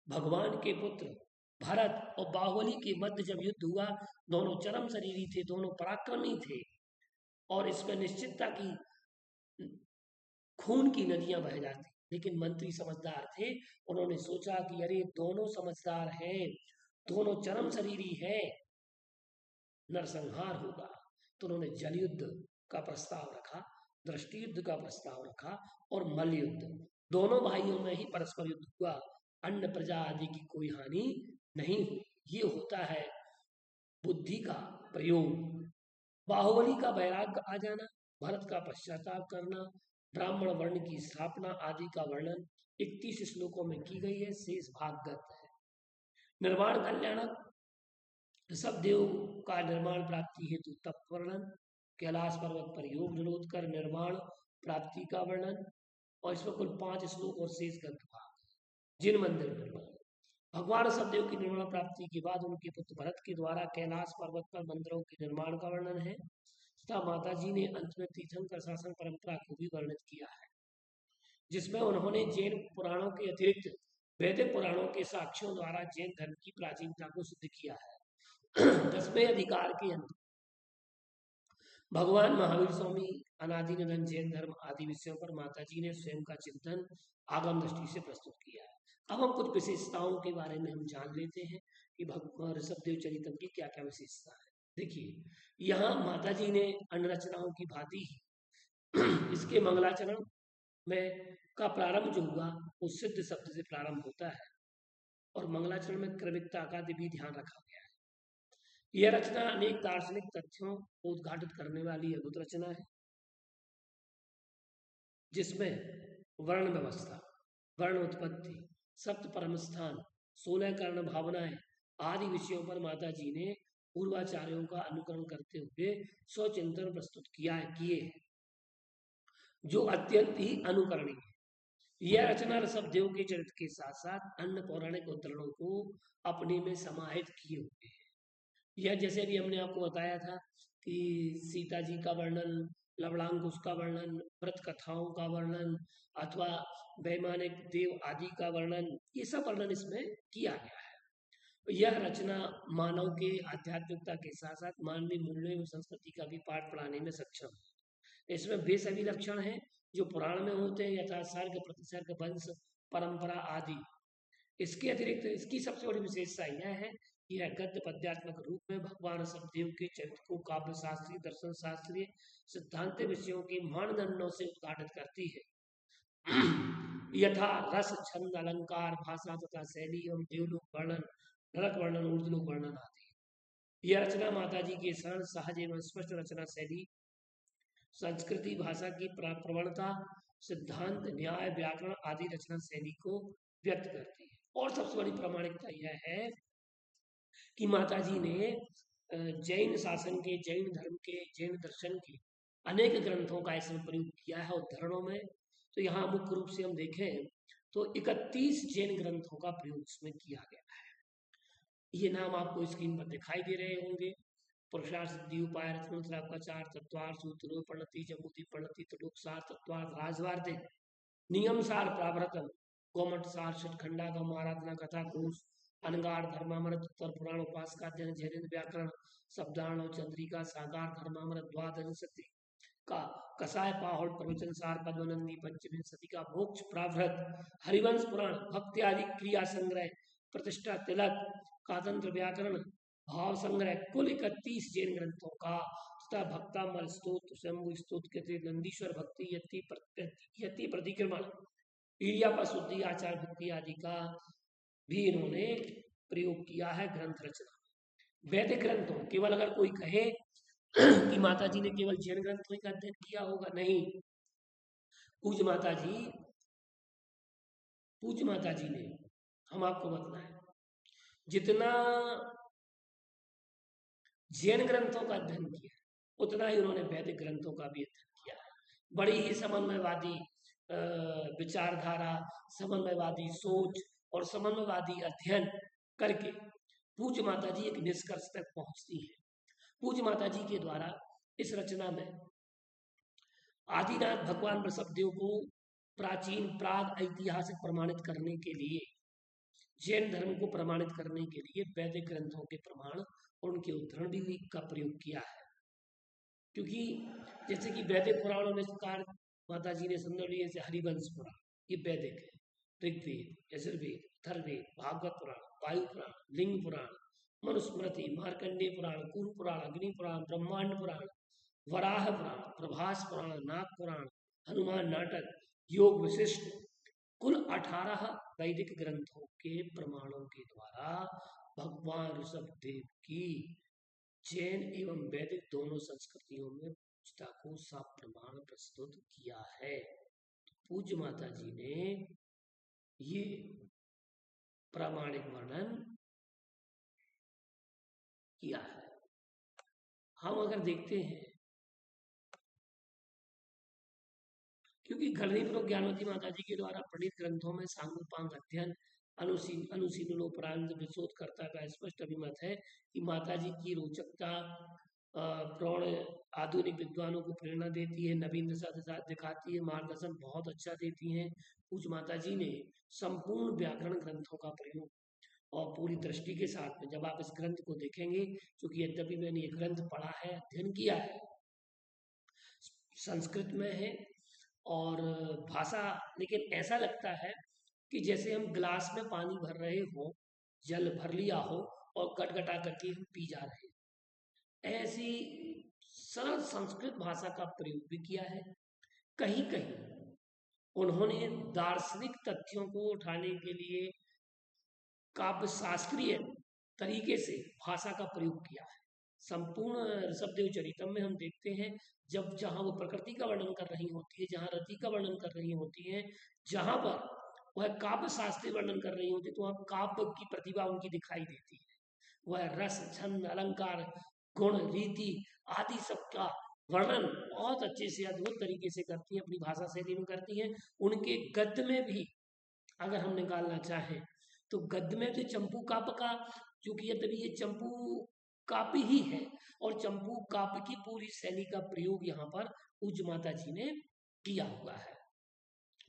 भगवान के पुत्र भरत और बाहुबली के मध्य जब युद्ध हुआ, दोनों चरम शरीरी थे, दोनों पराक्रमी थे, और इसमें निश्चितता की खून की नदियां बह जाती। लेकिन मंत्री समझदार थे, उन्होंने सोचा कि अरे दोनों समझदार हैं, दोनों चरम शरीरी हैं, नरसंहार होगा। तो उन्होंने जल युद्ध का प्रस्ताव रखा, दृष्टि युद्ध का प्रस्ताव रखा और मल्ल युद्ध। दोनों भाइयों में ही परस्पर युद्ध हुआ, अन्य प्रजा आदि की कोई हानि नहीं हुई। ये होता है बुद्धि का प्रयोग। बाहुबली का वैराग्य आ जाना, भरत का पश्चाताप करना, ब्राह्मण वर्ण की स्थापना आदि का वर्णन 31 श्लोकों में की गई है। शेष भाग गद्य है। निर्माण कल्याणक ऋषभदेव का निर्माण प्राप्ति हेतु तप वर्णन, कैलाश पर्वत पर योग निरोध कर निर्माण प्राप्ति का वर्णन, और इसमें कुल 5 श्लोक और शेष गद्य भाग। जिन मंदिर निर्माण, भगवान ऋषभदेव की निर्माण प्राप्ति के बाद उनके पुत्र भरत के द्वारा कैलाश पर्वत पर मंदिरों के निर्माण का वर्णन है, तथा माता जी ने अंत में तीर्थंकर शासन परंपरा को भी वर्णित किया है, जिसमें उन्होंने जैन पुराणों के अतिरिक्त वैदिक पुराणों के साक्ष्यों द्वारा जैन धर्म की प्राचीनता को सिद्ध किया है। 10वें अधिकार के अंत भगवान महावीर स्वामी अनादि निधन जैन धर्म आदि विषयों पर माताजी ने स्वयं का चिंतन आगम दृष्टि से प्रस्तुत किया है। अब हम कुछ विशेषताओं के बारे में हम जान लेते हैं कि भगवान ऋषभदेव चरितम की क्या क्या विशेषता है। देखिए, यहाँ माताजी ने अन्य रचनाओं की भांति ही इसके मंगलाचरण में का प्रारंभ जो हुआ वो सिद्ध शब्द से प्रारंभ होता है और मंगलाचरण में क्रमिकता का भी ध्यान रखा गया है। यह रचना अनेक दार्शनिक तथ्यों को उद्घाटित करने वाली अद्भुत रचना है, जिसमें वर्ण व्यवस्था, वर्ण उत्पत्ति, सप्त परम स्थान, 16 कर्ण भावनाएं आदि विषयों पर माताजी ने पूर्वाचार्यों का अनुकरण करते हुए स्वचिंतन प्रस्तुत किए हैं, जो अत्यंत ही अनुकरणीय है। यह रचना ऋषभदेव के चरित्र के साथ साथ अन्य पौराणिक उद्धरणों को अपने में समाहित किए हुए है। यह जैसे भी हमने आपको बताया था कि सीता जी का वर्णन, लवणांकुश का वर्णन, व्रत कथाओं का वर्णन अथवा वैमानिक देव आदि का वर्णन, ये सब वर्णन इसमें किया गया है। यह रचना मानव के आध्यात्मिकता के साथ साथ मानवीय मूल्यों एवं संस्कृति का भी पाठ पढ़ाने में सक्षम है। इसमें वे सभी लक्षण हैं जो पुराण में होते हैं, यथा सर्ग, प्रतिसर्ग, वंश, परंपरा आदि। इसके अतिरिक्त इसकी सबसे बड़ी विशेषता यह है कि यह गद्य पद्यात्मक रूप में भगवान ऋषभदेव के चरित्र को काव्य शास्त्रीय, दर्शन शास्त्रीय, सिद्धांत विषयों के मानदंडों से उद्घाटित करती है, यथा रस, छंद, अलंकार, भाषा तथा शैली एवं देवलोक वर्णन, नरक वर्णन, ऊर्ध्वलोक वर्णन आदि। यह रचना माता जी के सरल, सहज एवं स्पष्ट रचना शैली, संस्कृति, भाषा की प्रवणता, सिद्धांत, न्याय, व्याकरण आदि रचना शैली को व्यक्त करती है। और सबसे बड़ी प्रामाणिकता यह है कि माताजी ने जैन शासन के, जैन धर्म के, जैन दर्शन के अनेक ग्रंथों का इसमें प्रयोग किया है उद्धरणों में। तो यहाँ मुख्य रूप से हम देखें तो 31 जैन ग्रंथों का प्रयोग इसमें किया गया है। ये नाम आपको स्क्रीन पर दिखाई दे रहे होंगे। पुरुषार्थ, सिद्धि, उपाय, रत्नोत्तरापचार, तत्वार्थ, सूत्रो, प्रणति, जम्बूति, प्रणति, तुलुकसार, तत्वार्थ, राजवार्ते, नियमसार, प्रावृतम, गोमठ सार, षटखंडागम, आराधना कथा, कोश, अनगार, धर्मामृत, उत्तर पुराण, उपासकाध्ययन, जैन व्याकरण, शब्दार्ण, चंद्रिका, सागार, धर्मामृत, द्वादशति का कसाय, पाहुल, प्रवचन सार, पद्मनंदी, पंचविंशति का मोक्ष, प्रावृत, हरिवंश पुराण, भक्ति आदि क्रिया संग्रह, प्रतिष्ठा, तिलक, कातंत्र व्याकरण, भाव संग्रह, कुल 31 जैन ग्रंथों का तथा भक्तामल स्तोत्र, शंभु स्तोत्र के नंदीश्वर भक्ति, यति प्रतिक्रमण, ईर्यापा शुद्धि, आचार भक्ति आदि का भी इन्होंने प्रयोग किया है ग्रंथ रचना। वैदिक ग्रंथों, केवल अगर कोई कहे कि माता जी ने केवल जैन ग्रंथों का अध्ययन किया होगा, नहीं। पूज्य माता जी ने, हम आपको बताएं, जितना जैन ग्रंथों का अध्ययन किया उतना ही उन्होंने वैदिक ग्रंथों का भी अध्ययन किया है। बड़ी ही समन्वयवादी विचारधारा, समन्वयवादी सोच और समन्वयवादी अध्ययन करके पूज्य माता जी एक निष्कर्ष तक पहुंचती है। पूज्य माता जी के द्वारा इस रचना में आदिनाथ भगवान ऋषभदेव को प्राचीन प्राग ऐतिहासिक प्रमाणित करने के लिए, जैन धर्म को प्रमाणित करने के लिए वैदिक ग्रंथों के प्रमाण और उनके उद्धरण भी का प्रयोग किया है। क्योंकि जैसे कि वैदिक पुराणों में माता जी ने सुंदर लिए, जैसे हरिवंश पुराण, ये वैदिक है। ऋग्वेद, यजुर्वेद, अथर्ववेद, भागवत पुराण, वायु पुराण, लिंग पुराण, मनुस्मृति, मार्कंडेय पुराण, कुरु पुराण, अग्नि पुराण, ब्रह्मांड पुराण, वराह पुराण, प्रभास पुराण, नाग पुराण, हनुमान नाटक, योग विशिष्ट, कुल 18 वैदिक ग्रंथों के प्रमाणों के द्वारा भगवान ऋषभदेव की जैन एवं वैदिक दोनों संस्कृतियों में पूजता को साफ प्रमाण प्रस्तुत किया है। पूज्य माता जी ने ये प्रामाणिक वर्णन किया है। हम अगर देखते हैं, क्योंकि गणनीय ज्ञानवती माता जी के द्वारा प्रणीत ग्रंथों में सांगोपांग अध्ययन, अनुशीलनोपरांत विशोधकर्ता का स्पष्ट अभिमत है कि माता जी की रोचकता प्रौढ़ आधुनिक विद्वानों को प्रेरणा देती है, नवीनता के साथ दिखाती है, मार्गदर्शन बहुत अच्छा देती हैं। पूज्य माता जी ने संपूर्ण व्याकरण ग्रंथों का प्रयोग और पूरी दृष्टि के साथ में जब आप इस ग्रंथ को देखेंगे, क्योंकि यद्यपि मैंने ये ग्रंथ पढ़ा है, अध्ययन किया है, संस्कृत में है और भाषा, लेकिन ऐसा लगता है कि जैसे हम गिलास में पानी भर रहे हो, जल भर लिया हो और गटगटा करके हम पी जा रहे हैं, ऐसी सरल संस्कृत भाषा का प्रयोग भी किया है। कहीं कहीं उन्होंने दार्शनिक तथ्यों को उठाने के लिए काव्य शास्त्रीय तरीके से भाषा का प्रयोग किया है। संपूर्ण ऋषभदेव चरितम में हम देखते हैं, जब जहाँ वो प्रकृति का वर्णन कर रही होती है, जहाँ रति का वर्णन कर रही होती है, जहाँ पर वह काव्य शास्त्रीय वर्णन कर रही होती है, तो वहाँ काव्य की प्रतिभा उनकी दिखाई देती है। वह रस, छंद, अलंकार, गुण, रीति आदि सबका वर्णन बहुत अच्छे से अद्भुत तरीके से करती है, अपनी भाषा शैली में करती है। उनके गद्य में भी अगर हम निकालना चाहें तो गद्य में भी चंपू काव्य का, क्योंकि यद्यपि ये चंपू काव्य ही है और चंपू काव्य की पूरी शैली का प्रयोग यहाँ पर पूज्य माता जी ने किया हुआ है।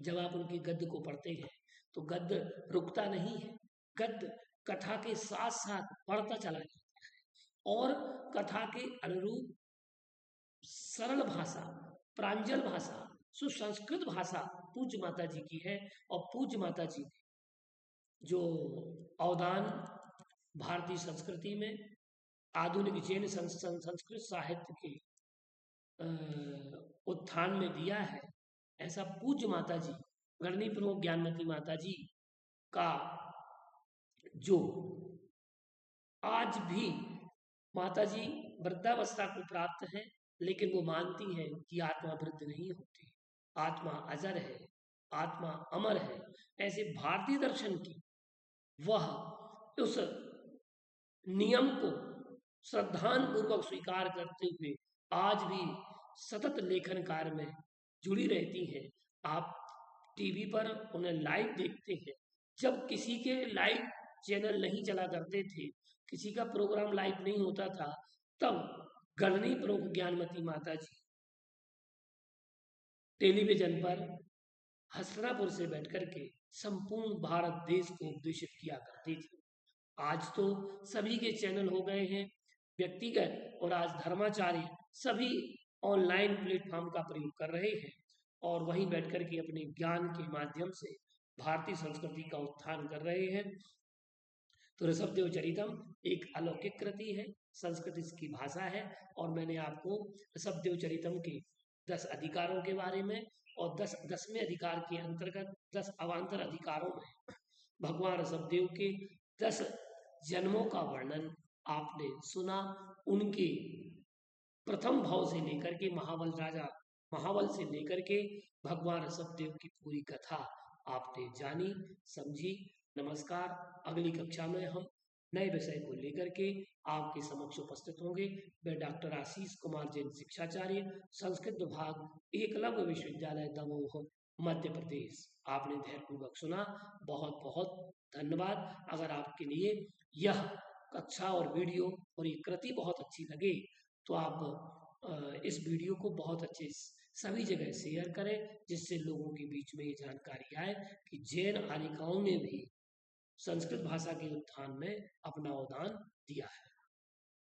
जब आप उनके गद्य को पढ़ते हैं तो गद्य रुकता नहीं है, गद्य कथा के साथ साथ बढ़ता चला जाता है और कथा के अनुरूप सरल भाषा, प्रांजल भाषा, सुसंस्कृत भाषा पूज्य माता जी की है। और पूज्य माता जी ने जो अवदान भारतीय संस्कृति में, आधुनिक जैन संस्कृत साहित्य के उत्थान में दिया है, ऐसा पूज्य माता जी, गणनी प्रमुख ज्ञानमती माता जी का जो आज भी माता जी वृद्धावस्था को प्राप्त है, लेकिन वो मानती हैं कि आत्मा वृद्ध नहीं होती, आत्मा अजर है, आत्मा अमर है। ऐसे भारतीय दर्शन की वह उस नियम को श्रद्धापूर्वक स्वीकार करते हुए आज भी सतत लेखन कार्य में जुड़ी रहती हैं। आप टीवी पर उन्हें लाइव देखते हैं, जब किसी के लाइव चैनल नहीं चला करते थे, किसी का प्रोग्राम लाइव नहीं होता था, तब गणनी प्रमुख ज्ञानमती माता जी टेलीविजन पर हस्तिनापुर से बैठ करके संपूर्ण भारत देश को उपदेशित किया करती थी। आज तो सभी के चैनल हो गए हैं व्यक्तिगत, और आज धर्माचार्य सभी ऑनलाइन प्लेटफॉर्म का प्रयोग कर रहे हैं और वहीं बैठ कर के अपने ज्ञान के माध्यम से भारतीय संस्कृति का उत्थान कर रहे हैं। तो ऋषभदेव चरितम एक अलौकिक कृति है, संस्कृत इसकी भाषा है। और मैंने आपको ऋषभदेव चरितम के 10 अधिकारों के बारे में और 10वें अधिकार के अंतर्गत 10 अवान्तर अधिकारों में भगवान ऋषभदेव के 10 जन्मों का वर्णन आपने सुना। उनके प्रथम भाव से लेकर के महाबल राजा महाबल से लेकर के भगवान ऋषभदेव की पूरी कथा आपने जानी, समझी। नमस्कार। अगली कक्षा में हम नए विषय को लेकर के आपके समक्ष उपस्थित होंगे। मैं डॉक्टर आशीष कुमार जैन, शिक्षाचार्य, संस्कृत विभाग, एकलव्य विश्वविद्यालय दमोह, मध्य प्रदेश। आपने धैर्यपूर्वक सुना, बहुत बहुत धन्यवाद। अगर आपके लिए यह कक्षा और वीडियो और ये कृति बहुत अच्छी लगे तो आप इस वीडियो को बहुत अच्छे सभी जगह शेयर करें, जिससे लोगों के बीच में ये जानकारी आए कि जैन आर्यिकाओं ने भी संस्कृत भाषा के उत्थान में अपना अवदान दिया है।